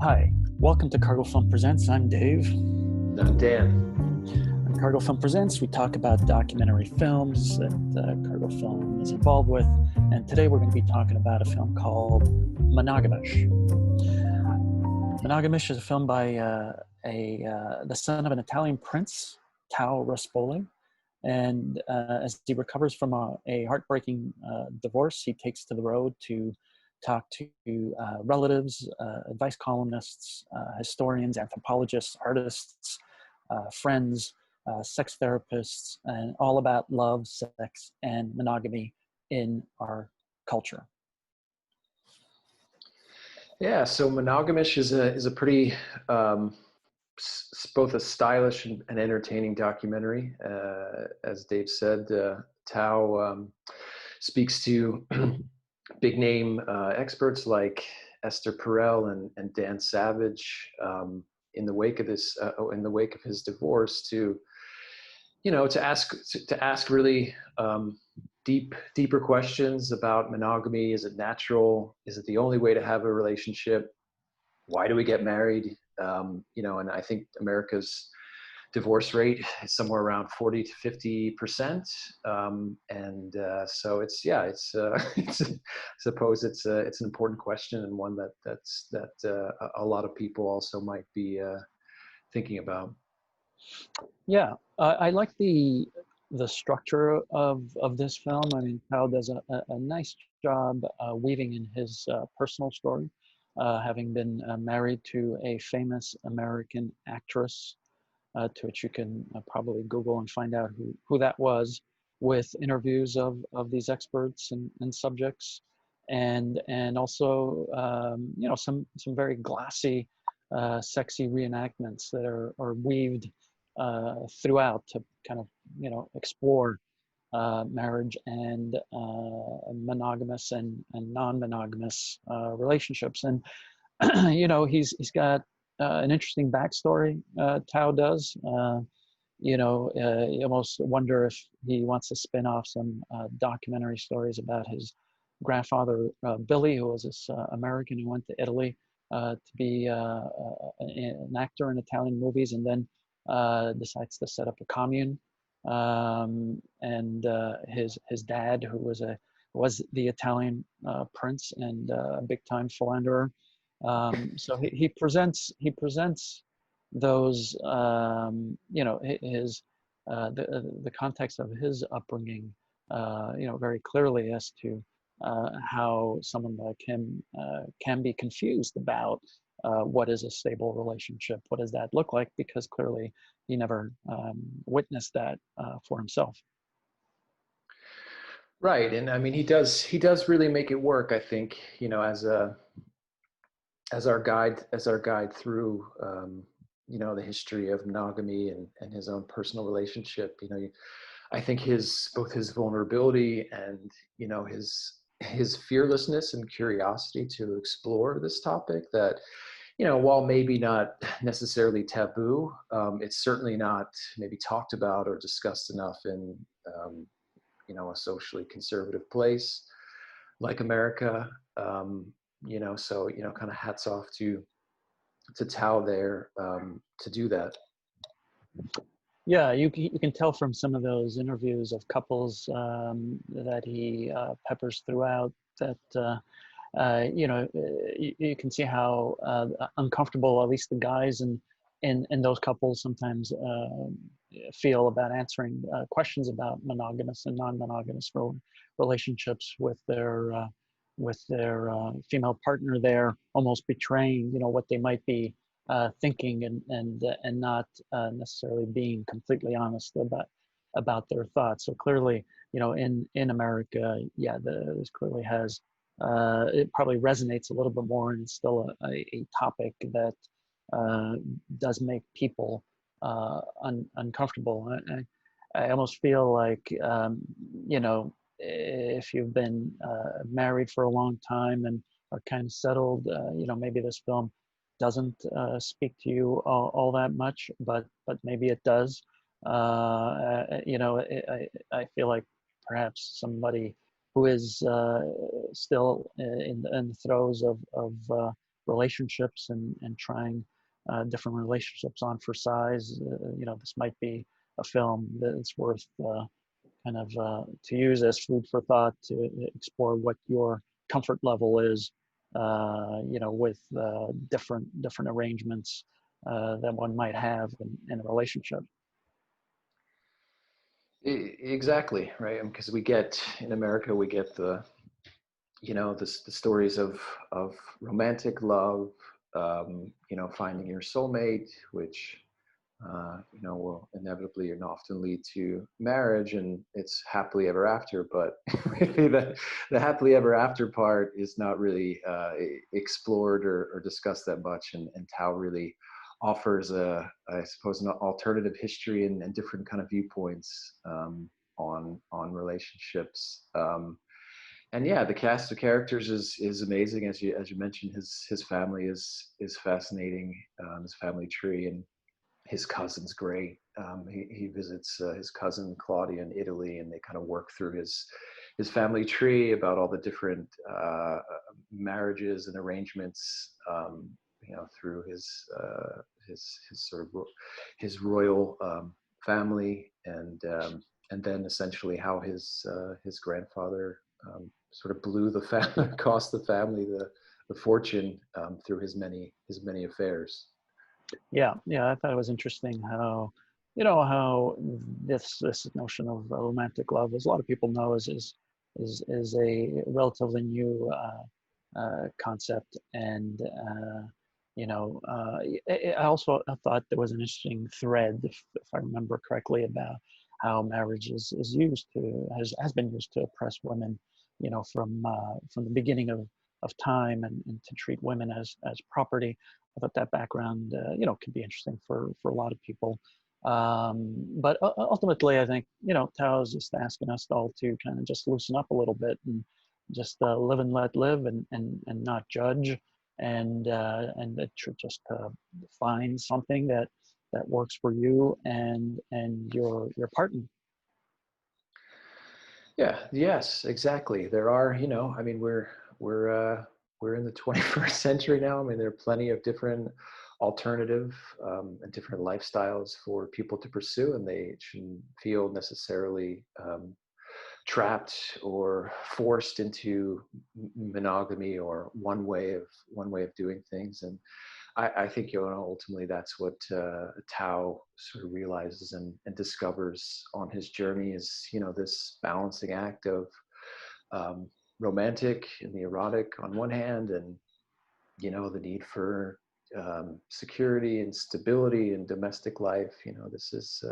Hi, welcome to Cargo Film Presents. I'm Dave. I'm Dan. On Cargo Film Presents, we talk about documentary films that Cargo Film is involved with, and today we're going to be talking about a film called Monogamish. Monogamish is a film by the son of an Italian prince, Tao Ruspoli, and as he recovers from a heartbreaking divorce, he takes to the road to talk to relatives, advice columnists, historians, anthropologists, artists, friends, sex therapists, and all about love, sex, and monogamy in our culture. Yeah, so Monogamish is a pretty both a stylish and entertaining documentary. As Dave said, Tao speaks to big name experts like Esther Perel and Dan Savage in the wake of this in the wake of his divorce to ask really deeper questions about monogamy. Is it natural? Is it the only way to have a relationship? Why do we get married? And I think America's divorce rate is somewhere around 40 to 50%. So it's I suppose it's an important question, and one that a lot of people also might be thinking about. Yeah, I like the structure of this film. I mean, Tao does a nice job weaving in his personal story, having been married to a famous American actress, to which you can probably Google and find out who that was, with interviews of these experts and subjects, and also some very glassy, sexy reenactments that are weaved throughout to kind of explore marriage and monogamous and non-monogamous relationships. And he's got an interesting backstory. Tao does. You almost wonder if he wants to spin off some documentary stories about his grandfather, Billy, who was this American who went to Italy to be an actor in Italian movies, and then decides to set up a commune. And his dad, who was the Italian prince and a big time philanderer. So he presents those his the context of his upbringing very clearly as to how someone like him can be confused about what is a stable relationship, what does that look like, because clearly he never witnessed that for himself. Right, and I mean he does really make it work. I think as our guide through the history of monogamy and his own personal relationship. I think both his vulnerability and his fearlessness and curiosity to explore this topic, that while maybe not necessarily taboo, it's certainly not maybe talked about or discussed enough in a socially conservative place like America. Kind of hats off to Tao there to do that. Yeah, you can tell from some of those interviews of couples that he peppers throughout that you can see how uncomfortable at least the guys in those couples sometimes feel about answering questions about monogamous and non-monogamous relationships with their female partner there, almost betraying what they might be thinking and not necessarily being completely honest about their thoughts. So clearly, in America, yeah, this clearly has it probably resonates a little bit more, and it's still a topic that does make people uncomfortable. I almost feel like if you've been married for a long time and are kind of settled, maybe this film doesn't speak to you all that much, but maybe it does. I feel like perhaps somebody who is still in the throes relationships and trying different relationships on for size. This might be a film that's worth kind of to use as food for thought to explore what your comfort level is, with different arrangements that one might have in a relationship. Exactly, right? Because in America, we get the stories of romantic love, finding your soulmate, which will inevitably and often lead to marriage, and it's happily ever after. But really, the happily ever after part is not really explored or discussed that much. And Tao really offers I suppose, an alternative history and different kind of viewpoints on relationships. And yeah, the cast of characters is amazing. As you mentioned, his family is fascinating. His family tree, and his cousin's great. He visits his cousin Claudia in Italy, and they kind of work through his family tree about all the different marriages and arrangements. Through his sort of his royal family, and then essentially how his grandfather sort of blew the family, cost the family the fortune through his many affairs. Yeah, I thought it was interesting how, how this notion of romantic love, as a lot of people know, is a relatively new concept. And I also thought there was an interesting thread, if I remember correctly, about how marriage is used to has been used to oppress women, from the beginning of time, and to treat women as property. I thought that background, could be interesting for a lot of people. But ultimately, I think, Tao is just asking us all to kind of just loosen up a little bit and just live and let live, and not judge, and that should just find something that works for you and your partner. Yeah. Yes. Exactly. There are. I mean, we're in the 21st century now. I mean, there are plenty of different alternative and different lifestyles for people to pursue, and they shouldn't feel necessarily trapped or forced into monogamy or one way of doing things. And I think, ultimately that's what Tao sort of realizes and discovers on his journey is, this balancing act of romantic and the erotic on one hand, and the need for security and stability and domestic life. This is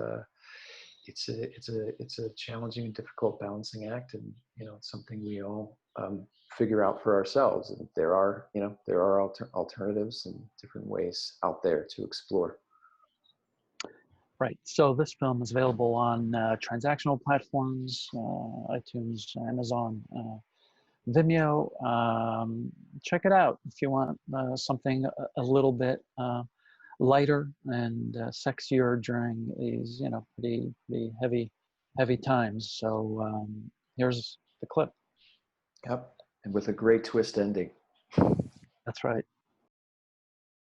it's a challenging and difficult balancing act, and it's something we all figure out for ourselves. And there are alternatives and different ways out there to explore. Right. So this film is available on transactional platforms, iTunes, Amazon, Vimeo. Check it out if you want something a little bit lighter and sexier during these, pretty heavy times. So here's the clip. Yep, and with a great twist ending. That's right.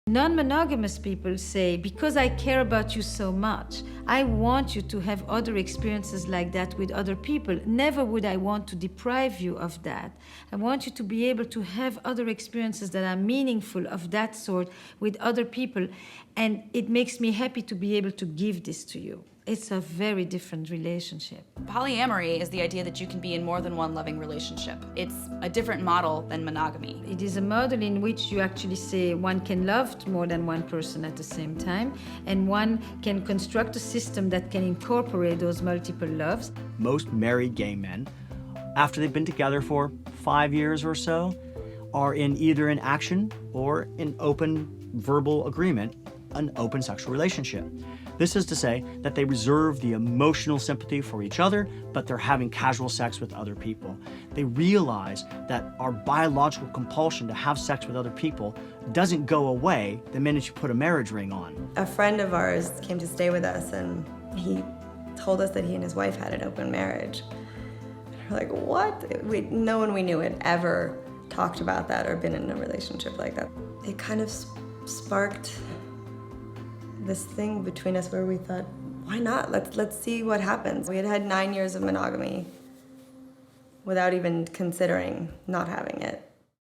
Non-monogamous people say, because I care about you so much, I want you to have other experiences like that with other people. Never would I want to deprive you of that. I want you to be able to have other experiences that are meaningful of that sort with other people. And it makes me happy to be able to give this to you. It's a very different relationship. Polyamory is the idea that you can be in more than one loving relationship. It's a different model than monogamy. It is a model in which you actually say one can love more than one person at the same time, and one can construct a system that can incorporate those multiple loves. Most married gay men, after they've been together for 5 years or so, are in either an action or an open verbal agreement, an open sexual relationship. This is to say that they reserve the emotional sympathy for each other, but they're having casual sex with other people. They realize that our biological compulsion to have sex with other people doesn't go away the minute you put a marriage ring on. A friend of ours came to stay with us, and he told us that he and his wife had an open marriage. And we're like, what? No one we knew had ever talked about that or been in a relationship like that. It kind of sparked this thing between us where we thought, why not? Let's see what happens. We had had 9 years of monogamy without even considering not having it.